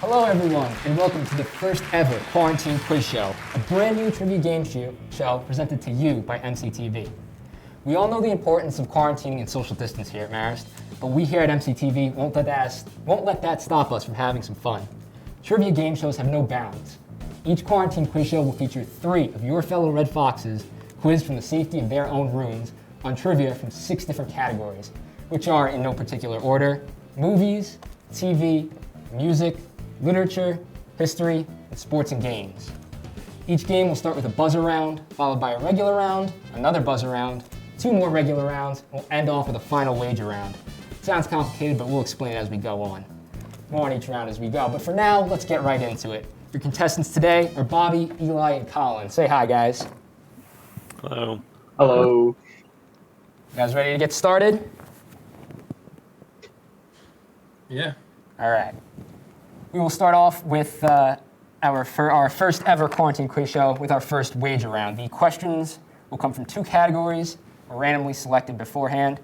Hello everyone, and welcome to the first ever Quarantine Quiz Show, a brand new trivia game show presented to you by MCTV. We all know the importance of quarantining and social distance here at Marist, but we here at MCTV won't let that stop us from having some fun. Trivia game shows have no bounds. Each Quarantine Quiz Show will feature 3 of your fellow Red Foxes quizzed from the safety of their own rooms on trivia from 6 different categories, which are, in no particular order, movies, TV, music, literature, history, and sports and games. Each game will start with a buzzer round, followed by a regular round, another buzzer round, 2 more regular rounds, and we'll end off with a final wager round. Sounds complicated, but we'll explain it as we go on. More on each round as we go, but for now, let's get right into it. Your contestants today are Bobby, Eli, and Colin. Say hi, guys. Hello. Hello. You guys ready to get started? Yeah. All right. We will start off with our first ever Quarantine Quiz Show with our first wager round. The questions will come from 2 categories randomly selected beforehand.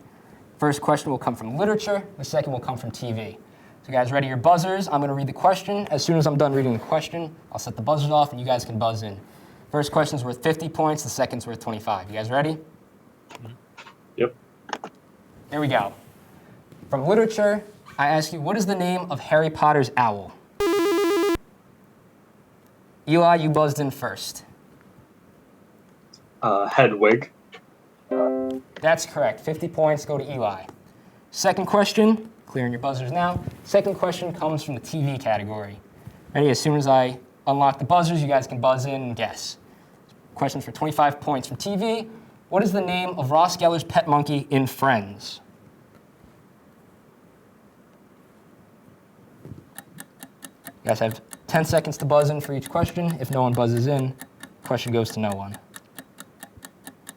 First question will come from literature. The second will come from TV. So guys, ready your buzzers? I'm going to read the question. As soon as I'm done reading the question, I'll set the buzzers off and you guys can buzz in. First question's worth 50 points. The second's worth 25. You guys ready? Yep. Here we go. From literature, I ask you, what is the name of Harry Potter's owl? Eli, you buzzed in first. Hedwig. That's correct. 50 points go to Eli. Second question, clearing your buzzers now. Second question comes from the TV category. Ready? As soon as I unlock the buzzers, you guys can buzz in and guess. Question for 25 points from TV. What is the name of Ross Geller's pet monkey in Friends? You guys have 10 seconds to buzz in for each question. If no one buzzes in, question goes to no one.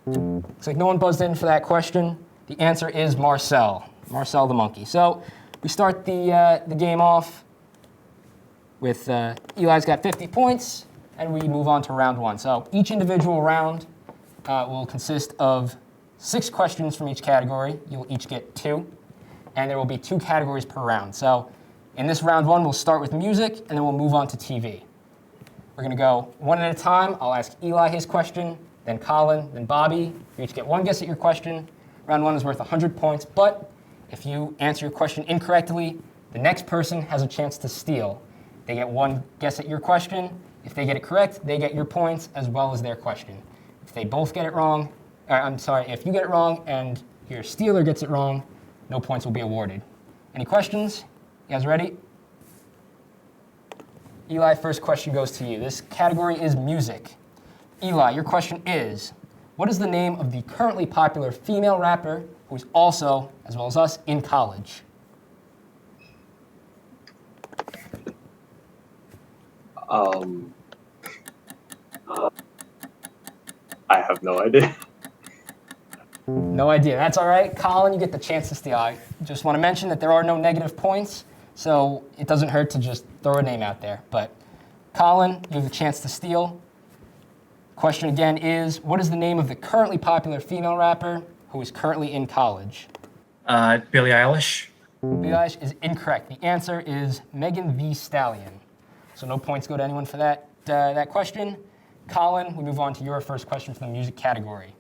Looks like no one buzzed in for that question. The answer is Marcel. Marcel the monkey. So we start the game off with Eli's got 50 points, and we move on to round 1. So each individual round will consist of 6 questions from each category. You'll each get 2, and there will be 2 categories per round. So in this round 1, we'll start with music, and then we'll move on to TV. We're going to go one at a time. I'll ask Eli his question, then Colin, then Bobby. You each get 1 guess at your question. Round 1 is worth 100 points, but if you answer your question incorrectly, the next person has a chance to steal. They get 1 guess at your question. If they get it correct, they get your points as well as their question. If they both get it wrong, if you get it wrong and your stealer gets it wrong, no points will be awarded. Any questions? You guys ready? Eli, first question goes to you. This category is music. Eli, your question is, what is the name of the currently popular female rapper who is also, as well as us, in college? I have no idea. No idea. That's all right. Colin, you get the chance to steal. I just want to mention that there are no negative points, so it doesn't hurt to just throw a name out there. But Colin, you have the chance to steal. Question again is, what is the name of the currently popular female rapper who is currently in college? Billie Eilish. Billie Eilish is incorrect. The answer is Megan Thee Stallion. So no points go to anyone for that question. Colin, we move on to your first question from the music category.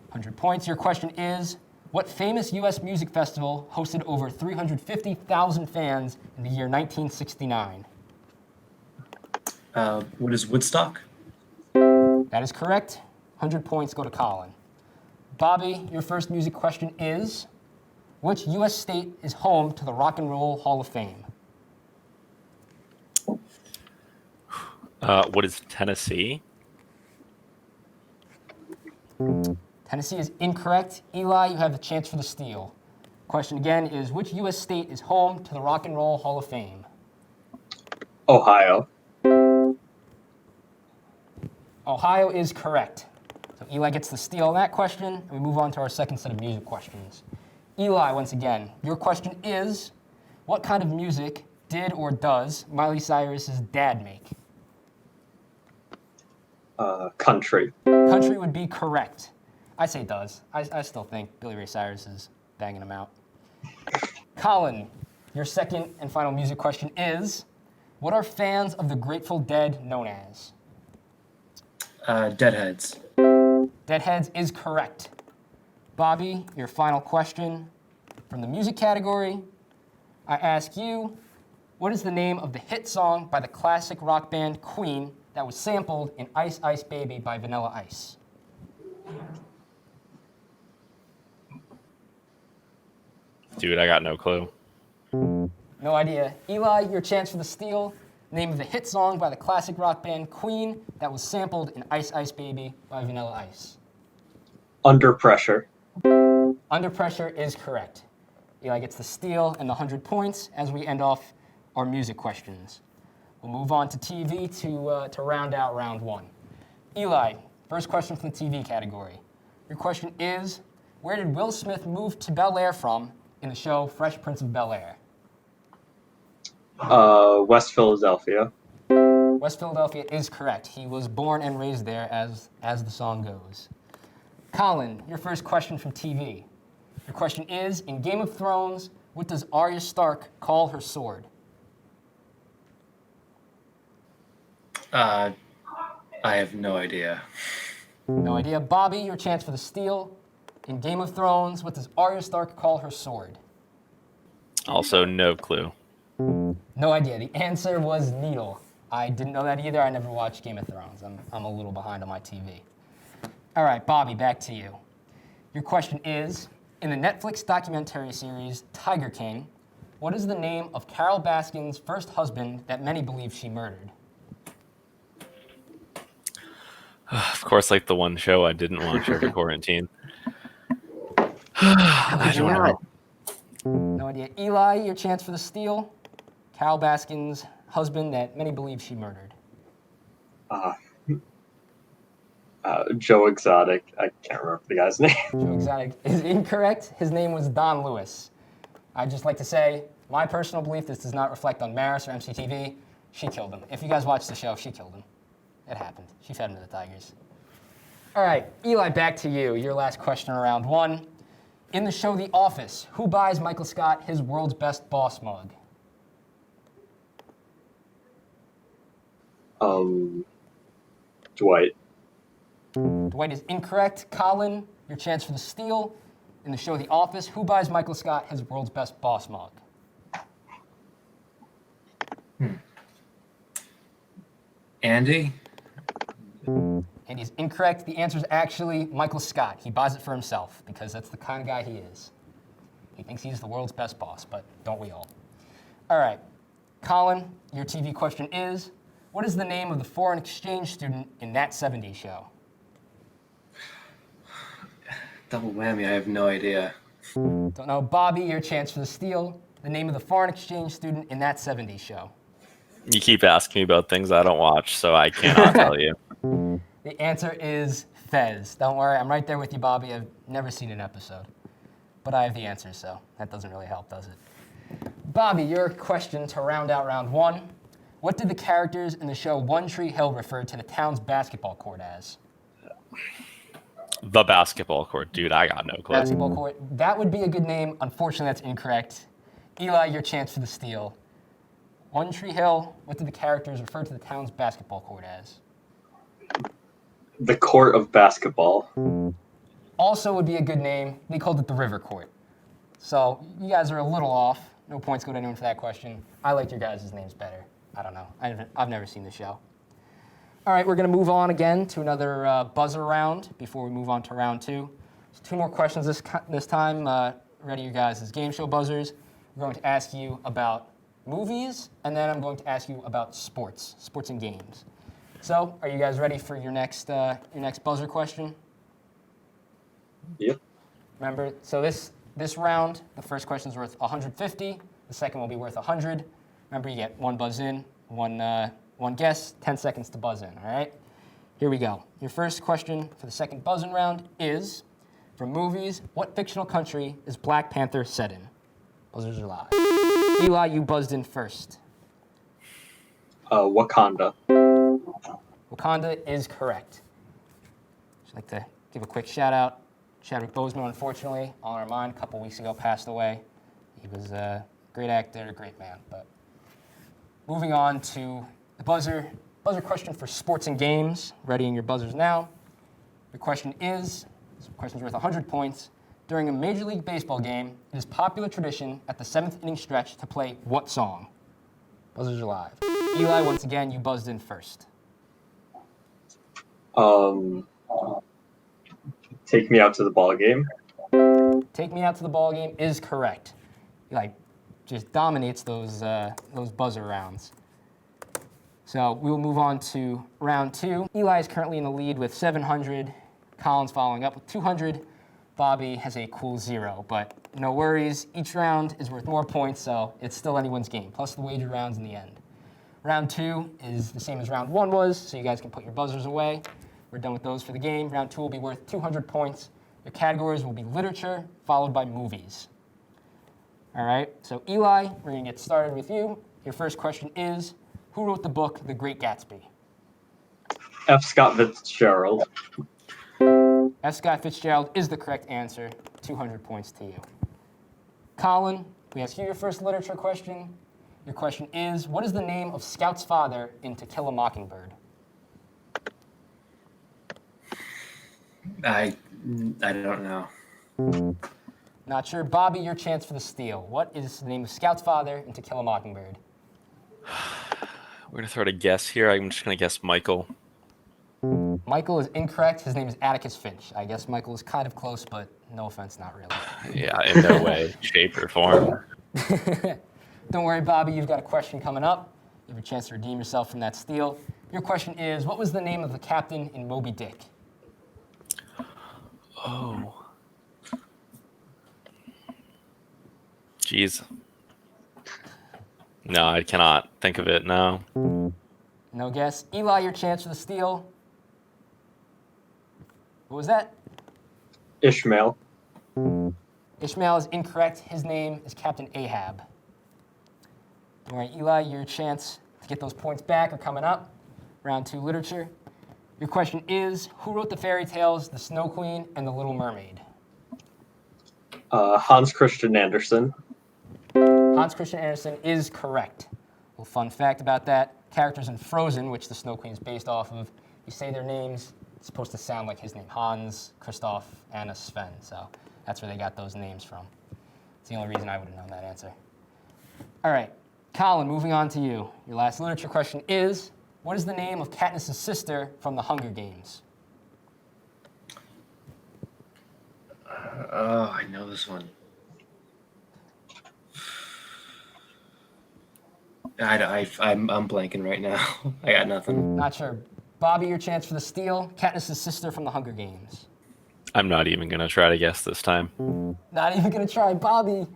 100 points. Your question is, what famous U.S. music festival hosted over 350,000 fans in the year 1969? What is Woodstock? That is correct. 100 points go to Colin. Bobby, your first music question is, which U.S. state is home to the Rock and Roll Hall of Fame? What is Tennessee? Tennessee is incorrect. Eli, you have the chance for the steal. Question again is, which U.S. state is home to the Rock and Roll Hall of Fame? Ohio. Ohio is correct. So Eli gets the steal on that question, and we move on to our second set of music questions. Eli, once again, your question is, what kind of music did or does Miley Cyrus's dad make? Country. Country would be correct. I say does. I still think Billy Ray Cyrus is banging them out. Colin, your second and final music question is, What are fans of the Grateful Dead known as? Deadheads. Deadheads is correct. Bobby, your final question from the music category. I ask you, what is the name of the hit song by the classic rock band Queen that was sampled in Ice Ice Baby by Vanilla Ice? Dude, I got no clue. No idea. Eli, your chance for the steal. Name of the hit song by the classic rock band Queen that was sampled in Ice Ice Baby by Vanilla Ice. Under Pressure. Under Pressure is correct. Eli gets the steal and the 100 points as we end off our music questions. We'll move on to TV to round out round one. Eli, first question from the TV category. Your question is, where did Will Smith move to Bel Air from in the show Fresh Prince of Bel Air? West Philadelphia. West Philadelphia is correct. He was born and raised there as the song goes. Colin, your first question from TV. Your question is, in Game of Thrones, what does Arya Stark call her sword? I have no idea. No idea. Bobby, your chance for the steal. In Game of Thrones, what does Arya Stark call her sword? Also, no clue. No idea. The answer was needle. I didn't know that either. I never watched Game of Thrones. I'm a little behind on my TV. All right, Bobby, back to you. Your question is, in the Netflix documentary series Tiger King, what is the name of Carol Baskin's first husband that many believe she murdered? Of course, like the one show I didn't watch over quarantine. I don't know. No idea. Eli, your chance for the steal. Carol Baskin's husband that many believe she murdered. Joe Exotic. I can't remember the guy's name. Joe Exotic is incorrect. His name was Don Lewis. I'd just like to say, my personal belief, this does not reflect on Maris or MCTV. She killed him. If you guys watched the show, she killed him. It happened. She fed him to the tigers. All right, Eli, back to you. Your last question in round one. In the show The Office, who buys Michael Scott his world's best boss mug? Dwight. Dwight is incorrect. Colin, your chance for the steal. In the show The Office, who buys Michael Scott his world's best boss mug? Andy? And he's incorrect. The answer is actually Michael Scott. He buys it for himself because that's the kind of guy he is. He thinks he's the world's best boss, but don't we all? All right. Colin, your TV question is, what is the name of the foreign exchange student in That 70s Show? Double whammy, I have no idea. Don't know. Bobby, your chance for the steal. The name of the foreign exchange student in That 70s Show. You keep asking me about things I don't watch, so I cannot tell you. The answer is Fez. Don't worry, I'm right there with you, Bobby. I've never seen an episode. But I have the answer, so that doesn't really help, does it? Bobby, your question to round out round one. What did the characters in the show One Tree Hill refer to the town's basketball court as? The basketball court. Dude, I got no clue. Basketball court. That would be a good name. Unfortunately, that's incorrect. Eli, your chance for the steal. One Tree Hill, what did the characters refer to the town's basketball court as? The Court of Basketball. Also would be a good name. They called it the River Court. So you guys are a little off. No points go to anyone for that question. I like your guys' names better. I don't know. I've never seen the show. All right, we're going to move on again to another buzzer round before we move on to round two. So 2 more questions this time. Ready, your guys' game show buzzers. We're going to ask you about movies, and then I'm going to ask you about sports and games. So, are you guys ready for your next buzzer question? Yep. Remember, so this round, the first question is worth 150. The second will be worth 100. Remember, you get 1 buzz in, one guess, 10 seconds to buzz in. All right. Here we go. Your first question for the second buzz-in round is, from movies, what fictional country is Black Panther set in? Buzzers are live. Eli, you buzzed in first. Wakanda. Wakanda is correct. Just like to give a quick shout out. Chadwick Boseman, unfortunately, on our mind, a couple weeks ago, passed away. He was a great actor, a great man. But moving on to the buzzer question for sports and games. Readying your buzzers now. The question is, this question's worth 100 points. During a Major League Baseball game, it is popular tradition at the 7th inning stretch to play what song? Buzzers are live. Eli, once again, you buzzed in first. Take Me Out to the Ball Game. Take Me Out to the Ball Game is correct. Eli just dominates those buzzer rounds. So we will move on to round 2. Eli is currently in the lead with 700. Colin's following up with 200. Bobby has a cool 0, but no worries. Each round is worth more points, so it's still anyone's game, plus the wager rounds in the end. Round 2 is the same as round 1 was, so you guys can put your buzzers away. We're done with those for the game. Round 2 will be worth 200 points. Your categories will be literature, followed by movies. All right, so Eli, we're going to get started with you. Your first question is, who wrote the book The Great Gatsby? F. Scott Fitzgerald. F. Scott Fitzgerald is the correct answer. 200 points to you. Colin, we ask you your first literature question. Your question is, what is the name of Scout's father in To Kill a Mockingbird? I don't know. Not sure. Bobby, your chance for the steal. What is the name of Scout's father in To Kill a Mockingbird? We're going to throw out a guess here. I'm just going to guess Michael. Michael is incorrect. His name is Atticus Finch. I guess Michael is kind of close, but no offense, not really. Yeah, in no way, shape, or form. Don't worry, Bobby. You've got a question coming up. You have a chance to redeem yourself from that steal. Your question is, what was the name of the captain in Moby Dick? Oh. Jeez. No, I cannot think of it now. No guess. Eli, your chance for the steal. What was that? Ishmael. Ishmael is incorrect. His name is Captain Ahab. All right, Eli, your chance to get those points back are coming up. Round 2 literature. Your question is, who wrote the fairy tales The Snow Queen and The Little Mermaid? Hans Christian Andersen. Hans Christian Andersen is correct. A little fun fact about that. Characters in Frozen, which The Snow Queen is based off of, you say their names, it's supposed to sound like his name. Hans, Kristoff, Anna, Sven. So that's where they got those names from. It's the only reason I would have known that answer. All right, Colin, moving on to you. Your last literature question is, what is the name of Katniss' sister from The Hunger Games? Oh, I know this one. I'm blanking right now. I got nothing. Not sure. Bobby, your chance for the steal. Katniss' sister from The Hunger Games. I'm not even going to try to guess this time. Not even going to try. Bobby.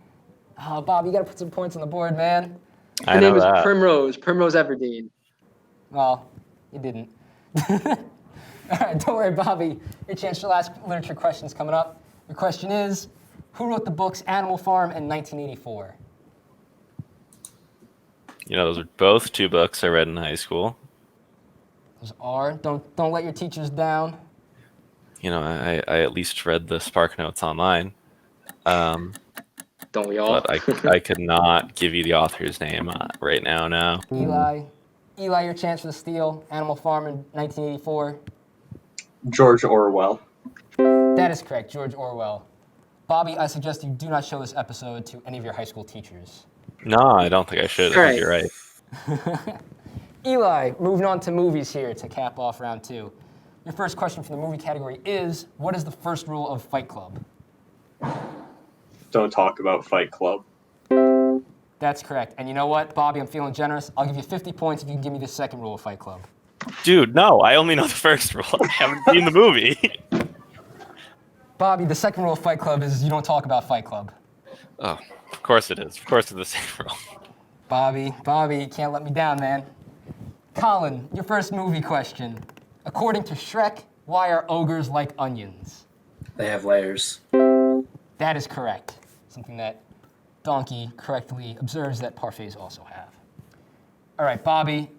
Oh, Bobby, you got to put some points on the board, man. I Her know name is that. Primrose Everdeen. Well, you didn't. All right, don't worry, Bobby. Your chance for the last literature question is coming up. Your question is, who wrote the books Animal Farm and 1984? You know, those are both 2 books I read in high school. Those are. Don't let your teachers down. You know, I at least read the Spark Notes online. Don't we all? But I could not give you the author's name right now, no. Eli, your chance for the steal. Animal Farm in 1984. George Orwell. That is correct, George Orwell. Bobby, I suggest you do not show this episode to any of your high school teachers. No, I don't think I should. I think you're right. Eli, moving on to movies here to cap off round 2. Your first question for the movie category is, what is the first rule of Fight Club? Don't talk about Fight Club. That's correct. And you know what, Bobby, I'm feeling generous. I'll give you 50 points if you can give me the second rule of Fight Club. Dude, no, I only know the first rule. I haven't seen the movie. Bobby, the second rule of Fight Club is you don't talk about Fight Club. Oh, of course it is. Of course it's the same rule. Bobby, you can't let me down, man. Colin, your first movie question. According to Shrek, why are ogres like onions? They have layers. That is correct. Something that Donkey correctly observes that parfaits also have. All right, Bobby,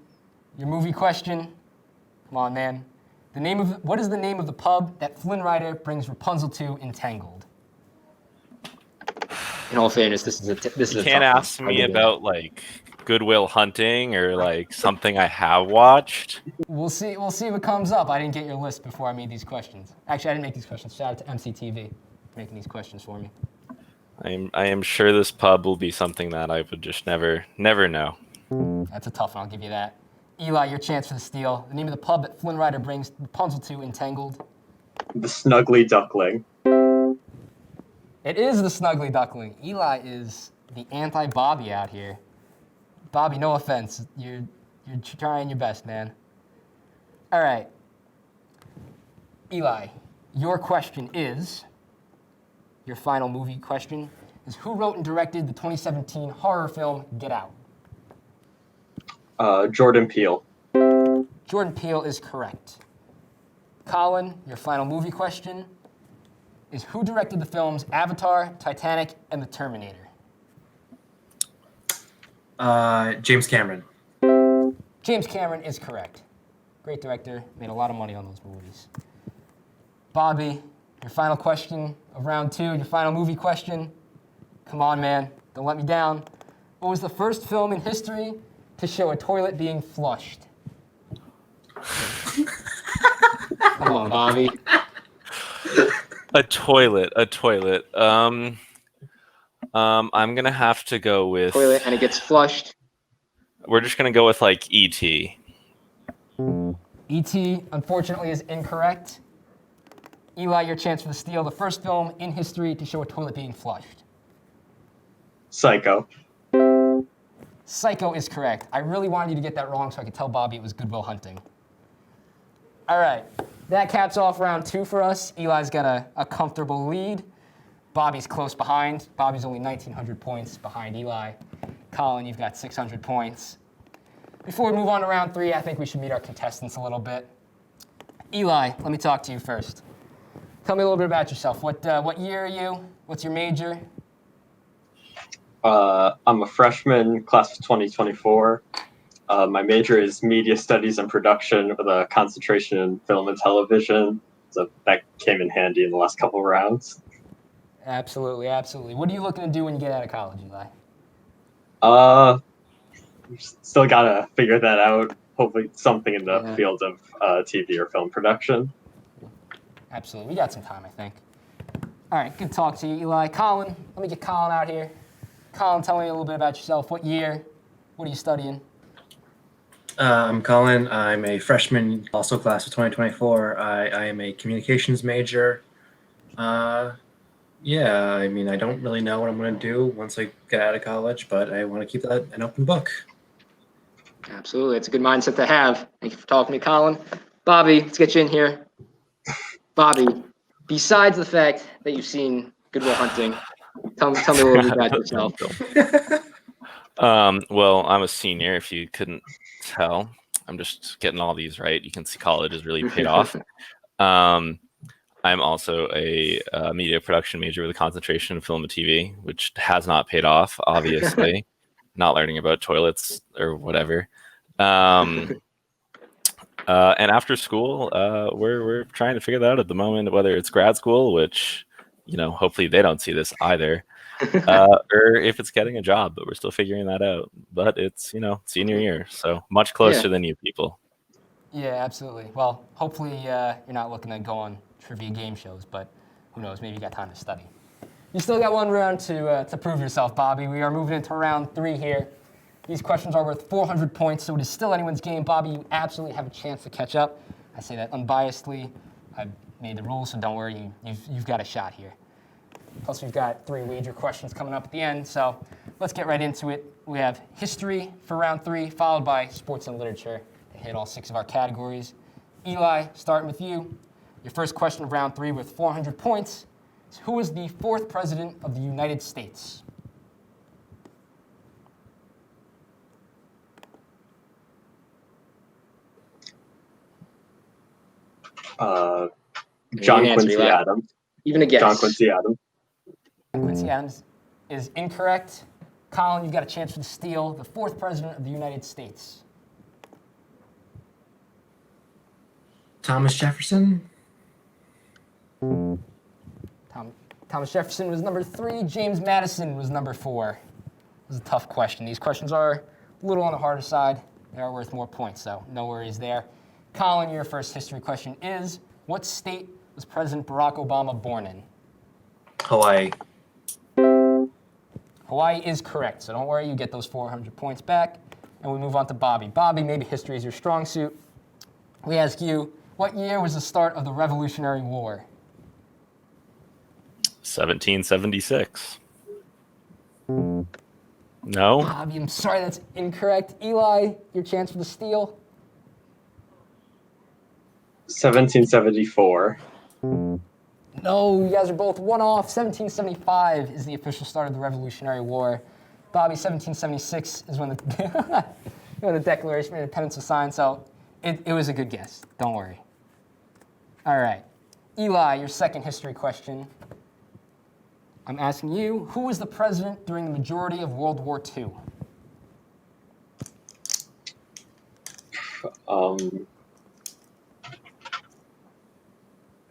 your movie question. Come on, man. What is the name of the pub that Flynn Rider brings Rapunzel to in Tangled? In all fairness, this is a You can't ask me about, like, Goodwill Hunting or like something I have watched. We'll see what comes up. I didn't get your list before I made these questions. Actually, I didn't make these questions. Shout out to MCTV for making these questions for me. I am sure this pub will be something that I would just never know. That's a tough one, I'll give you that. Eli, your chance for the steal. The name of the pub that Flynn Rider brings Rapunzel to Entangled. The Snuggly Duckling. It is the Snuggly Duckling. Eli is the anti-Bobby out here. Bobby, no offense. You're trying your best, man. All right. Eli, your question is, your final movie question is, who wrote and directed the 2017 horror film Get Out? Jordan Peele. Jordan Peele is correct. Colin, your final movie question is, who directed the films Avatar, Titanic, and The Terminator? James Cameron. James Cameron is correct. Great director, made a lot of money on those movies. Bobby, your final question of round 2, your final movie question. Come on, man, don't let me down. What was the first film in history to show a toilet being flushed? Come on, Bobby. A toilet. I'm gonna have to go with Toilet, and it gets flushed. We're just gonna go with like E.T. E.T., unfortunately, is incorrect. Eli, your chance for the steal. The first film in history to show a toilet being flushed. Psycho. Psycho is correct. I really wanted you to get that wrong so I could tell Bobby it was Good Will Hunting. All right, that caps off round 2 for us. Eli's got a comfortable lead. Bobby's close behind. Bobby's only 1,900 points behind Eli. Colin, you've got 600 points. Before we move on to round 3, I think we should meet our contestants a little bit. Eli, let me talk to you first. Tell me a little bit about yourself. What year are you? What's your major? I'm a freshman, class of 2024. My major is media studies and production with a concentration in film and television. So that came in handy in the last couple of rounds. Absolutely, absolutely. What are you looking to do when you get out of college, Eli? Still gotta figure that out. Hopefully something in the field of TV or film production. Absolutely. We got some time, I think. All right, good talk to you, Eli. Colin, let me get Colin out here. Colin, tell me a little bit about yourself. What year? What are you studying? I'm Colin. I'm a freshman, also class of 2024. I am a communications major. Yeah, I mean, I don't really know what I'm going to do once I get out of college, but I want to keep that an open book. Absolutely. It's a good mindset to have. Thank you for talking to me, Colin. Bobby, let's get you in here. Bobby, besides the fact that you've seen Good Will Hunting, tell me a little bit about yourself. Well, I'm a senior, if you couldn't tell. I'm just getting all these right. You can see college has really paid off. I'm also a media production major with a concentration in film and TV, which has not paid off, obviously. Not learning about toilets or whatever. And after school, we're trying to figure that out at the moment, whether it's grad school, which, hopefully they don't see this either, or if it's getting a job, but we're still figuring that out. But it's, senior year, so much closer than you people. Yeah, absolutely. Well, hopefully you're not looking to go on trivia game shows, but who knows, maybe you got time to study. You still got one round to prove yourself, Bobby. We are moving into round 3 here. These questions are worth 400 points, so it is still anyone's game. Bobby, you absolutely have a chance to catch up. I say that unbiasedly. I've made the rules, so don't worry, you've got a shot here. Plus, we've got 3 wager questions coming up at the end, so let's get right into it. We have history for round 3, followed by sports and literature to hit all 6 of our categories. Eli, starting with you. Your first question of round 3 with 400 points is, who was the 4th president of the United States? John Quincy Adams. Even a guess. John Quincy Adams. Quincy Adams is incorrect. Colin, you've got a chance for the steal. The 4th president of the United States. Thomas Jefferson. Thomas Jefferson was number 3. James Madison was number 4. This is a tough question. These questions are a a little on the harder side. They are worth more points, so no worries there. Colin, your first history question is, what state was President Barack Obama born in? Hawaii. Hawaii is correct, so don't worry, you get those 400 points back. And we move on to Bobby. Bobby, maybe history is your strong suit. We ask you, what year was the start of the Revolutionary War? 1776. No? Bobby, I'm sorry, that's incorrect. Eli, your chance for the steal. 1774. No, you guys are both one off. 1775 is the official start of the Revolutionary War. Bobby, 1776 is when the, when the Declaration of Independence was signed, so it was a good guess. Don't worry. All right. Eli, your second history question. I'm asking you, who was the president during the majority of World War II?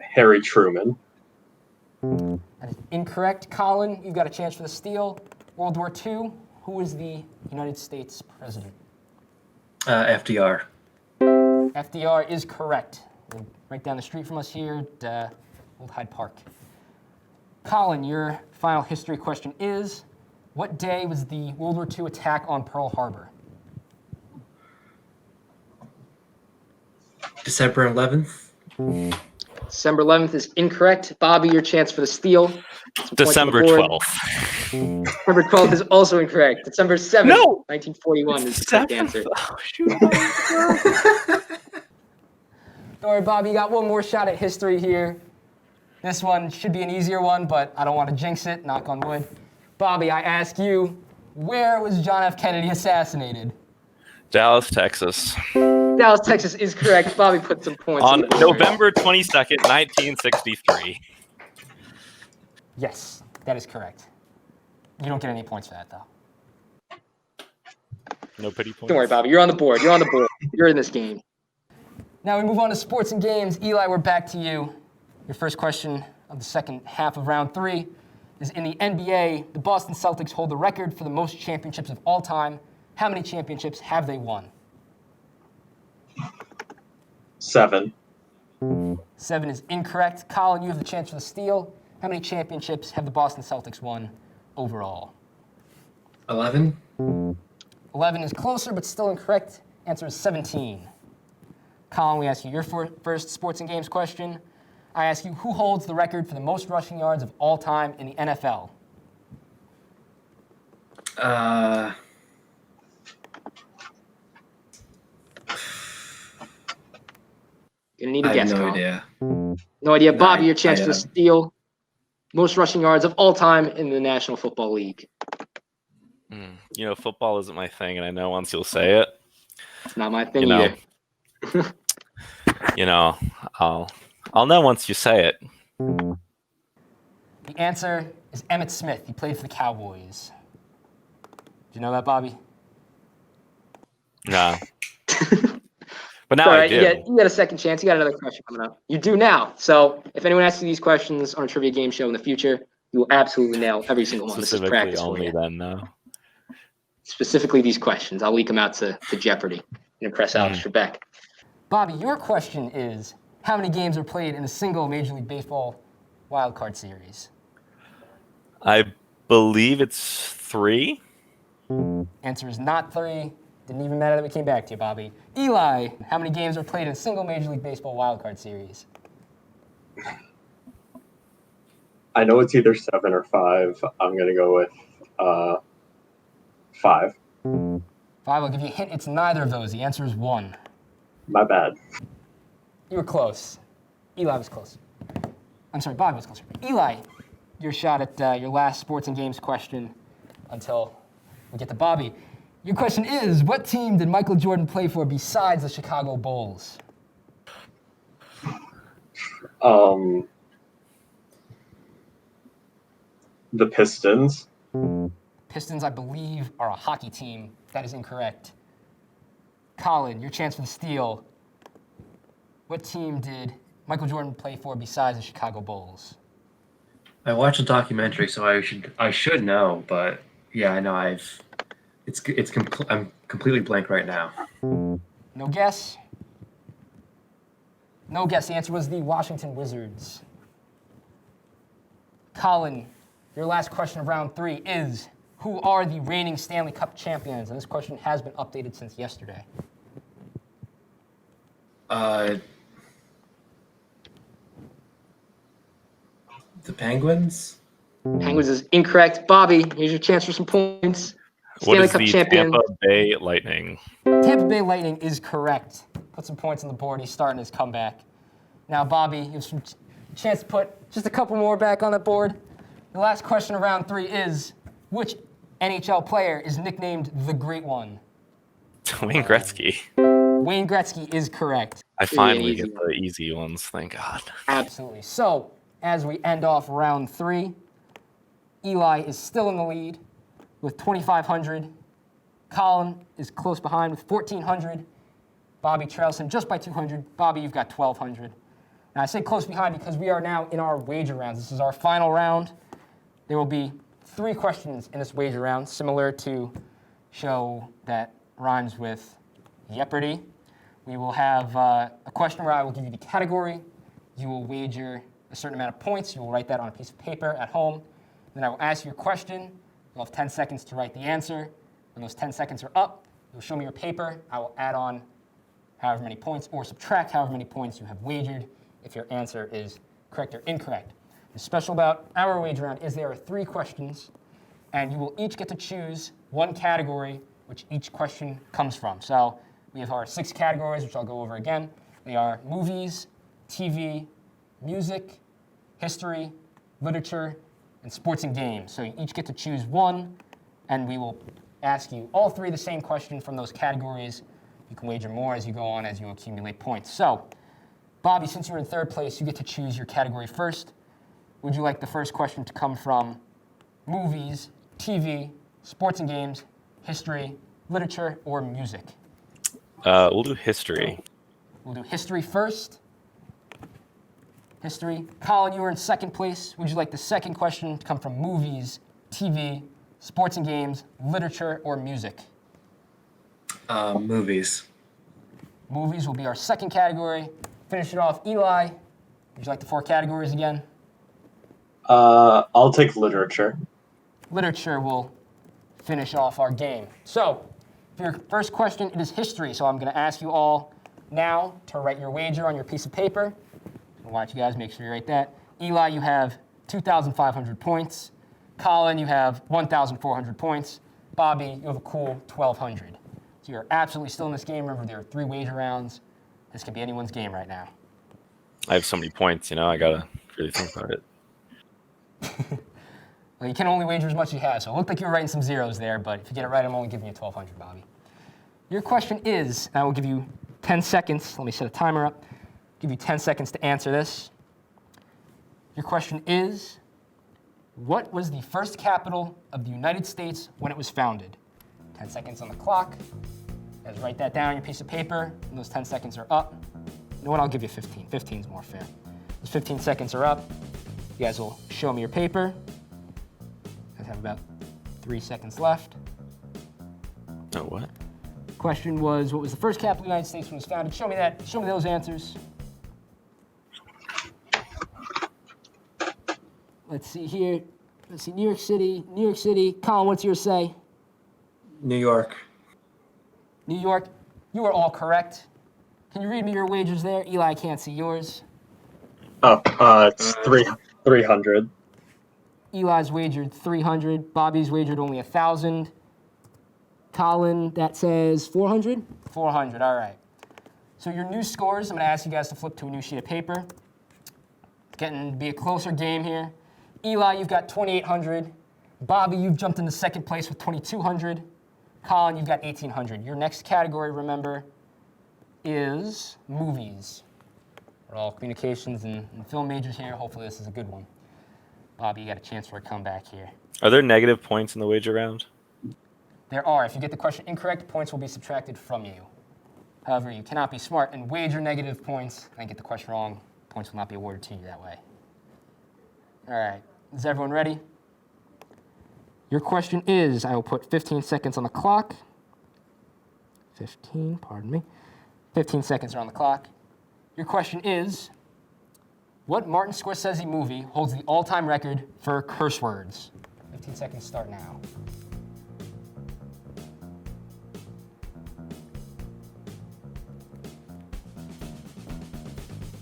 Harry Truman. That is incorrect. Colin, you've got a chance for the steal. World War II, who was the United States president? FDR. FDR is correct. Right down the street from us here at Old Hyde Park. Colin, your final history question is, what day was the World War II attack on Pearl Harbor? December 11th. December 11th is incorrect. Bobby, your chance for the steal. December 12th. December 12th is also incorrect. December 7th, No! 1941 is the correct answer. Oh, shoot. Don't worry, Bobby, you got one more shot at history here. This one should be an easier one, but I don't want to jinx it, knock on wood. Bobby, I ask you, where was John F. Kennedy assassinated? Dallas, Texas. Dallas, Texas is correct. Bobby put some points On the board. November 22nd, 1963. Yes, that is correct. You don't get any points for that, though. No pity points. Don't worry, Bobby. You're on the board. You're on the board. You're in this game. Now we move on to sports and games. Eli, we're back to you. Your first question of the second half of round 3 is, in the NBA, the Boston Celtics hold the record for the most championships of all time. How many championships have they won? 7. 7 is incorrect. Colin, you have the chance for the steal. How many championships have the Boston Celtics won overall? 11. 11 is closer, but still incorrect. Answer is 17. Colin, we ask you your first sports and games question. I ask you, who holds the record for the most rushing yards of all time in the NFL? Gonna need a I guess, have no Colin. idea. No idea. Bobby, your chance I for the steal. Most rushing yards of all time in the National Football League. You know, football isn't my thing, and I know once you'll say it, It's not my thing you know, either. you know, I'll know once you say it. The answer is Emmitt Smith. He played for the Cowboys. Did you know that, Bobby? Nah. But now All I right, do. you got a second chance. You got another question coming up. You do now. So if anyone asks you these questions on a trivia game show in the future, you will absolutely nail every single one. This is Specifically practice for only you. then, though. Specifically these questions. I'll leak them out to Jeopardy and impress Alex Trebek. Bobby, your question is, how many games are played in a single Major League Baseball wildcard series? I believe it's 3. Answer is not 3. Didn't even matter that we came back to you, Bobby. Eli, how many games are played in a single Major League Baseball wildcard series? I know it's either 7 or 5. I'm going to go with 5. 5, I'll give you a hint. It's neither of those. The answer is 1. My bad. You were close. Eli was close. I'm sorry, Bobby was closer. Eli, your shot at your last sports and games question until we get to Bobby. Your question is, what team did Michael Jordan play for besides the Chicago Bulls? The Pistons. Pistons, I believe, are a hockey team. That is incorrect. Colin, your chance for the steal. What team did Michael Jordan play for besides the Chicago Bulls? I watched a documentary, so I should know. But yeah, I know I'm completely blank right now. No guess? No guess. The answer was the Washington Wizards. Colin, your last question of round 3 is, who are the reigning Stanley Cup champions? And this question has been updated since yesterday. The Penguins? Penguins is incorrect. Bobby, here's your chance for some points. What Stanley is Cup the champion. Tampa Bay Lightning? Tampa Bay Lightning is correct. Put some points on the board. He's starting his comeback. Now, Bobby, you have some chance to put just a couple more back on the board. The last question of round 3 is, which NHL player is nicknamed the Great One? Wayne Gretzky. Wayne Gretzky is correct. I finally easy. get the easy ones, thank God. Absolutely. So, as we end off round 3, Eli is still in the lead with 2,500. Colin is close behind with 1,400. Bobby trails him just by 200. Bobby, you've got 1,200. Now, I say close behind because we are now in our wager rounds. This is our final round. There will be 3 questions in this wager round, similar to show that rhymes with Jeopardy. We will have a question where I will give you the category. You will wager a certain amount of points. You will write that on a piece of paper at home. Then I will ask you a question. You'll have 10 seconds to write the answer. When those 10 seconds are up, you'll show me your paper. I will add on however many points or subtract however many points you have wagered if your answer is correct or incorrect. The special about our wager round is there are 3 questions, and you will each get to choose one category which each question comes from. So we have our 6 categories, which I'll go over again. They are movies, TV, music, history, literature, and sports and games. So you each get to choose one, and we will ask you all 3 the same question from those categories. You can wager more as you go on, as you accumulate points. So, Bobby, since you're in 3rd place, you get to choose your category first. Would you like the first question to come from movies, TV, sports and games, history, literature, or music? We'll do history. We'll do history first. History. Colin, you were in 2nd place. Would you like the second question to come from movies, TV, sports and games, literature, or music? Movies. Movies will be our 2nd category. Finish it off. Eli, would you like the 4 categories again? I'll take literature. Literature will finish off our game. So, for your first question, it is history. So I'm going to ask you all now to write your wager on your piece of paper. I'll watch you guys, make sure you write that. Eli, you have 2,500 points. Colin, you have 1,400 points. Bobby, you have a cool 1,200. So you're absolutely still in this game. Remember, there are 3 wager rounds. This could be anyone's game right now. I have so many points, I gotta really think about it. Well, you can only wager as much as you have, so it looked like you were writing some zeros there, but if you get it right, I'm only giving you 1,200, Bobby. Your question is, and I will give you 10 seconds. Let me set a timer up. Give you 10 seconds to answer this. Your question is, what was the first capital of the United States when it was founded? 10 seconds on the clock. You guys write that down on your piece of paper, and those 10 seconds are up. You know what, I'll give you 15. 15 is more fair. Those 15 seconds are up. You guys will show me your paper. You guys have about 3 seconds left. Oh, what? Question was, what was the first capital of the United States when it was founded? Show me that. Show me those answers. Let's see here. Let's see, New York City. New York City. Colin, what's your say? New York. New York. You are all correct. Can you read me your wagers there? Eli, I can't see yours. It's 300. Eli's wagered 300. Bobby's wagered only 1,000. Colin, that says 400? 400, all right. So your new scores, I'm going to ask you guys to flip to a new sheet of paper. It's getting to be a closer game here. Eli, you've got 2,800. Bobby, you've jumped into 2nd place with 2,200. Colin, you've got 1,800. Your next category, remember, is movies. We're all communications and film majors here. Hopefully this is a good one. Bobby, you got a chance for a comeback here. Are there negative points in the wager round? There are. If you get the question incorrect, points will be subtracted from you. However, you cannot be smart and wager negative points and get the question wrong. Points will not be awarded to you that way. All right. Is everyone ready? Your question is, I will put 15 seconds on the clock. 15, pardon me. 15 seconds are on the clock. Your question is, what Martin Scorsese movie holds the all-time record for curse words? 15 seconds start now.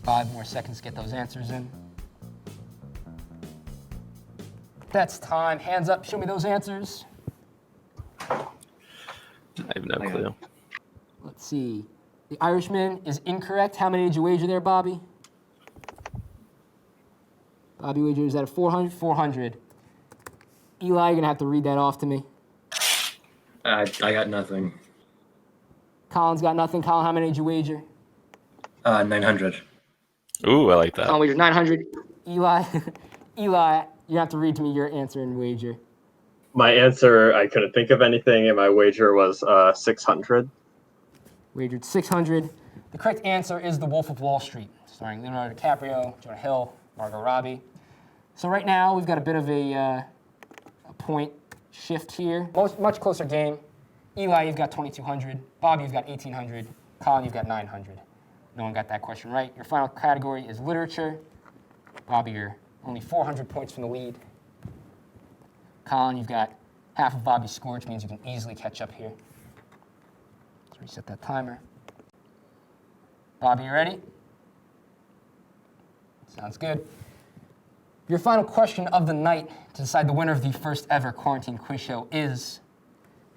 5 more seconds to get those answers in. That's time. Hands up, show me those answers. I have no clue. Let's see. The Irishman is incorrect. How many did you wager there, Bobby? Bobby wagers at 400. 400. Eli, you're going to have to read that off to me. I got nothing. Colin's got nothing. Colin, how many did you wager? 900. Ooh, I like that. Colin wagers 900. Eli, Eli, you have to read to me your answer and wager. My answer, I couldn't think of anything, and my wager was 600. Wagered 600. The correct answer is The Wolf of Wall Street, starring Leonardo DiCaprio, Jonah Hill, Margot Robbie. So right now, we've got a bit of a point shift here. Much closer game. Eli, you've got 2,200. Bobby, you've got 1,800. Colin, you've got 900. No one got that question right. Your final category is literature. Bobby, you're only 400 points from the lead. Colin, you've got half of Bobby's score, which means you can easily catch up here. Let's reset that timer. Bobby, you ready? Sounds good. Your final question of the night to decide the winner of the first ever quarantine quiz show is,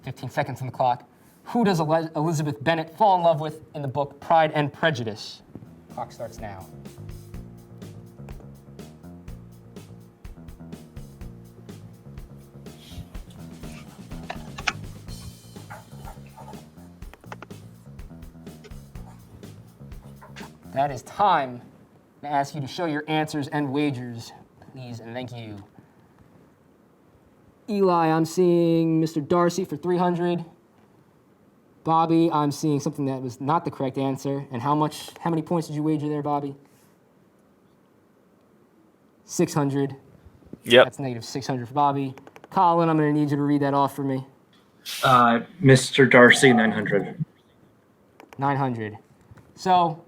15 seconds on the clock, who does Elizabeth Bennet fall in love with in the book Pride and Prejudice? Clock starts now. That is time to ask you to show your answers and wagers, please and thank you. Eli, I'm seeing Mr. Darcy for 300. Bobby, I'm seeing something that was not the correct answer. And how many points did you wager there, Bobby? 600. Yep. That's negative 600 for Bobby. Colin, I'm going to need you to read that off for me. Mr. Darcy, 900. 900. So,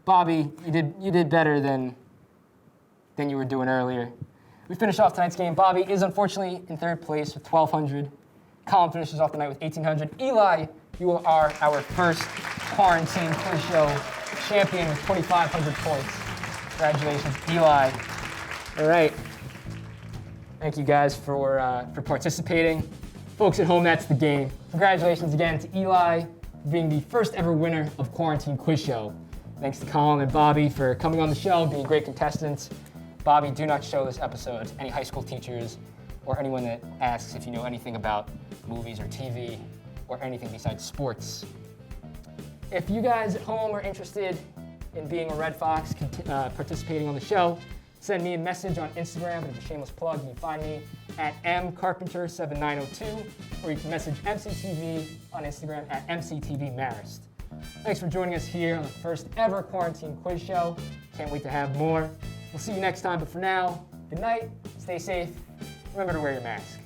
Bobby, you did better than you were doing earlier. We finished off tonight's game. Bobby is unfortunately in third place with 1,200. Colin finishes off the night with 1,800. Eli, you are our first quarantine quiz show champion with 2,500 points. Congratulations, Eli. All right. Thank you guys for participating. Folks at home, that's the game. Congratulations again to Eli for being the first ever winner of Quarantine Quiz Show. Thanks to Colin and Bobby for coming on the show, being great contestants. Bobby, do not show this episode to any high school teachers or anyone that asks if you know anything about movies or TV or anything besides sports. If you guys at home are interested in being a Red Fox, participating on the show, send me a message on Instagram, and it's a shameless plug. You can find me at mcarpenter7902, or you can message MCTV on Instagram at MCTVMarist. Thanks for joining us here on the first ever quarantine quiz show. Can't wait to have more. We'll see you next time, but for now, good night, stay safe, remember to wear your mask.